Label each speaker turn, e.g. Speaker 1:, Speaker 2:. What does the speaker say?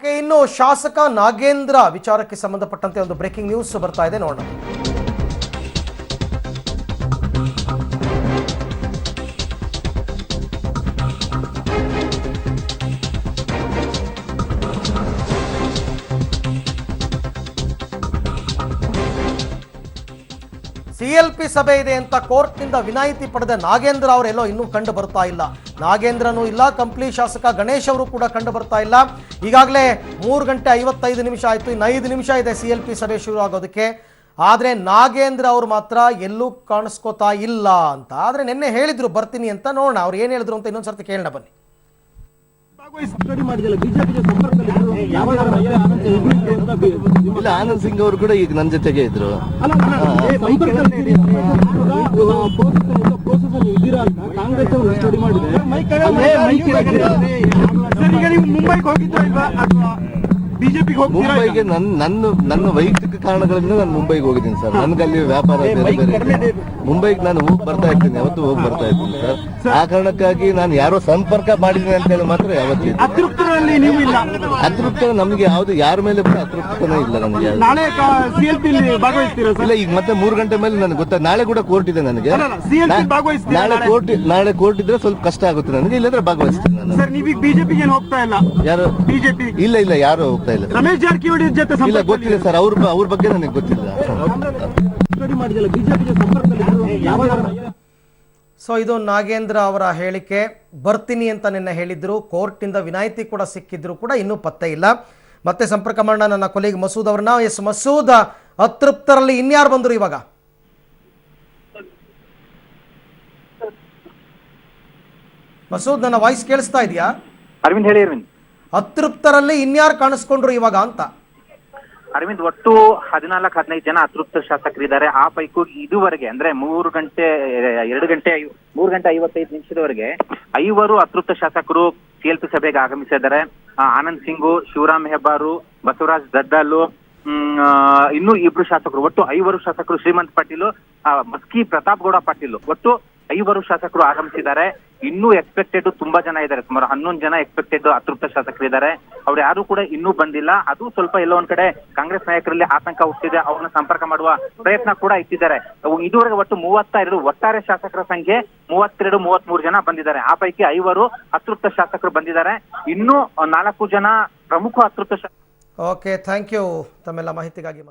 Speaker 1: Okay, ಇನ್ನು ಶಾಸಕ ನಾಗೇಂದ್ರ ವಿಚಾರಕ್ಕೆ ಸಂಬಂಧಪಟ್ಟಂತೆ ಒಂದು ಬ್ರೇಕಿಂಗ್ ನ್ಯೂಸ್ ಬರ್ತಾ ಇದೆ, ನೋಡೋಣ. ಸಿಎಲ್ಪಿ ಸಭೆ ಇದೆ ಅಂತ ಕೋರ್ಟ್ನಿಂದ ವಿನಾಯಿತಿ ಪಡೆದ ನಾಗೇಂದ್ರ ಅವರೆಲ್ಲೋ ಇನ್ನೂ ಕಂಡು ಬರ್ತಾ ಇಲ್ಲ. ನಾಗೇಂದ್ರನೂ ಇಲ್ಲ, ಕಂಪ್ಲಿ ಶಾಸಕ ಗಣೇಶ್ ಅವರು ಕೂಡ ಕಂಡು ಬರ್ತಾ ಇಲ್ಲ. ಈಗಾಗಲೇ 3 ಗಂಟೆ 55 ನಿಮಿಷ ಆಯಿತು, ಇನ್ನು 5 ನಿಮಿಷ ಇದೆ ಸಿಎಲ್ಪಿ ಸಭೆ ಶುರು ಆಗೋದಕ್ಕೆ. ಆದರೆ ನಾಗೇಂದ್ರ ಅವರು ಮಾತ್ರ ಎಲ್ಲೂ ಕಾಣಿಸ್ಕೋತಾ ಇಲ್ಲ ಅಂತ. ಆದರೆ ನಿನ್ನೆ ಹೇಳಿದ್ರು ಬರ್ತೀನಿ ಅಂತ, ನೋಡೋಣ ಅವ್ರು ಏನು ಹೇಳಿದ್ರು ಅಂತ ಇನ್ನೊಂದ್ಸರ್ತಿ ಕೇಳೋಣ ಬನ್ನಿ.
Speaker 2: ಇಲ್ಲ, ಆನಂದ್ ಸಿಂಗ್ ಅವರು ಕೂಡ ಈಗ ನನ್ನ ಜೊತೆಗೆ ಇದ್ರು. ಮುಂಬೈಗೆ ನನ್ನ ವೈಯಕ್ತಿಕ ಕಾರಣಗಳಿಂದ ನಾನು ಮುಂಬೈಗೆ ಹೋಗಿದ್ದೀನಿ ಸರ್. ನನ್ಗಲ್ಲಿ ವ್ಯಾಪಾರ ಮುಂಬೈಗೆ ನಾನು ಹೋಗಿ ಬರ್ತಾ ಇರ್ತೀನಿ, ಯಾವತ್ತು ಹೋಗಿ ಬರ್ತಾ ಇರ್ತೀನಿ ಸರ್. ಆ ಕಾರಣಕ್ಕಾಗಿ ನಾನು ಯಾರೋ ಸಂಪರ್ಕ ಮಾಡಿದ್ದೀನಿ ಅಂತ ಹೇಳಿ ಮಾತ್ರ ಯಾವತ್ತಿಲ್ಲ. ಅತೃಪ್ತ ನಮ್ಗೆ ಯಾವ್ದು ಯಾರ ಮೇಲೆ ಕೂಡ ಅತೃಪ್ತನೇ ಇಲ್ಲ ನನಗೆ. ಇಲ್ಲ, ಈಗ ಮತ್ತೆ 3 ಗಂಟೆ ಮೇಲೆ ನನಗೆ ಗೊತ್ತಾ, ನಾಳೆ ಕೂಡ ಕೋರ್ಟ್ ಇದೆ ನನಗೆ. ನಾಳೆ ಕೋರ್ಟ್ ಇದ್ರೆ ಸ್ವಲ್ಪ ಕಷ್ಟ ಆಗುತ್ತೆ ನನಗೆ, ಇಲ್ಲಾಂದ್ರೆ ಭಾಗವಹಿಸ್ತೀನಿ ನಾನು. ಯಾರು ಇಲ್ಲ ಇಲ್ಲ ಯಾರು ಹೋಗ್ತಾ ಇಲ್ಲ.
Speaker 3: ರಮೇಶ್ ಜಾರಕಿಹೊಳಿ ಜೊತೆ
Speaker 2: ಇಲ್ಲ, ಗೊತ್ತಿಲ್ಲ ಸರ್, ಅವ್ರ ಬಗ್ಗೆ ನನಗೆ ಗೊತ್ತಿಲ್ಲ.
Speaker 1: ಸೊ ಇದು ನಾಗೇಂದ್ರ ಅವರ ಹೇಳಿಕೆ. ಬರ್ತೀನಿ ಅಂತ ನಿನ್ನೆ ಹೇಳಿದ್ರು, ಕೋರ್ಟ್ನಿಂದ ವಿನಾಯಿತಿ ಕೂಡ ಸಿಕ್ಕಿದ್ರು ಕೂಡ ಇನ್ನೂ ಪತ್ತೆ ಇಲ್ಲ. ಮತ್ತೆ ಸಂಪರ್ಕ ಮಾಡೋಣ ನನ್ನ ಕೊಲೀಗ್ ಮಸೂದ್ ಅವ್ರನ್ನ. ಎಸ್ ಮಸೂದ್, ಅತೃಪ್ತರಲ್ಲಿ ಇನ್ಯಾರು ಬಂದ್ರು ಇವಾಗ? ಮಸೂದ್, ನನ್ನ ವಾಯ್ಸ್ ಕೇಳಿಸ್ತಾ ಇದೆಯಾ?
Speaker 4: ಅರವಿಂದ್ ಹೇಳಿ. ಅರವಿಂದ್,
Speaker 1: ಅತೃಪ್ತರಲ್ಲಿ ಇನ್ಯಾರು ಕಾಣಿಸ್ಕೊಂಡ್ರು ಇವಾಗ ಅಂತ?
Speaker 4: ಅರವಿಂದ್, ಒಟ್ಟು 14-15 ಜನ ಅತೃಪ್ತ ಶಾಸಕರಿದ್ದಾರೆ. ಆ ಪೈಕಿ ಇದುವರೆಗೆ ಅಂದ್ರೆ 3 ಗಂಟೆ 55 ನಿಮಿಷದವರೆಗೆ 5 ಅತೃಪ್ತ ಶಾಸಕರು ಸಿಎಲ್ಪಿ ಸಭೆಗೆ ಆಗಮಿಸಿದ್ದಾರೆ. ಆನಂದ್ ಸಿಂಗು, ಶಿವರಾಮ್ ಹೆಬ್ಬಾರು, ಬಸವರಾಜ್ ದದ್ದಾಲು, ಇನ್ನೂ 2 ಶಾಸಕರು, ಒಟ್ಟು 5 ಶಾಸಕರು, ಶ್ರೀಮಂತ್ ಪಾಟೀಲ್, ಮಸ್ಕಿ ಪ್ರತಾಪ್ ಗೌಡ ಪಾಟೀಲ್, ಒಟ್ಟು 5 ಶಾಸಕರು ಆಗಮಿಸಿದ್ದಾರೆ. ಇನ್ನೂ ಎಕ್ಸ್ಪೆಕ್ಟೆಡ್ ತುಂಬಾ ಜನ ಇದ್ದಾರೆ, ಸುಮಾರು 11 ಜನ ಎಕ್ಸ್ಪೆಕ್ಟೆಡ್ ಅತೃಪ್ತ ಶಾಸಕರಿದ್ದಾರೆ. ಅವ್ರು ಯಾರು ಕೂಡ ಇನ್ನೂ ಬಂದಿಲ್ಲ. ಅದು ಸ್ವಲ್ಪ ಎಲ್ಲೋ ಒಂದ್ ಕಡೆ ಕಾಂಗ್ರೆಸ್ ನಾಯಕರಲ್ಲಿ ಆತಂಕ ಹುಟ್ಟಿದೆ. ಅವ್ರನ್ನ ಸಂಪರ್ಕ ಮಾಡುವ ಪ್ರಯತ್ನ ಕೂಡ ಇಟ್ಟಿದ್ದಾರೆ. ಇದುವರೆಗೆ ಒಟ್ಟು 32, ಒಟ್ಟಾರೆ ಶಾಸಕರ ಸಂಖ್ಯೆ 32-33 ಜನ ಬಂದಿದ್ದಾರೆ. ಆ ಪೈಕಿ 5 ಅತೃಪ್ತ ಶಾಸಕರು ಬಂದಿದ್ದಾರೆ. ಇನ್ನೂ 4 ಜನ ಪ್ರಮುಖ ಅತೃಪ್ತ ಶಾಸಕರು.
Speaker 1: ಓಕೆ, ಥ್ಯಾಂಕ್ ಯು ತಮ್ಮೆಲ್ಲ ಮಾಹಿತಿಗಾಗಿ.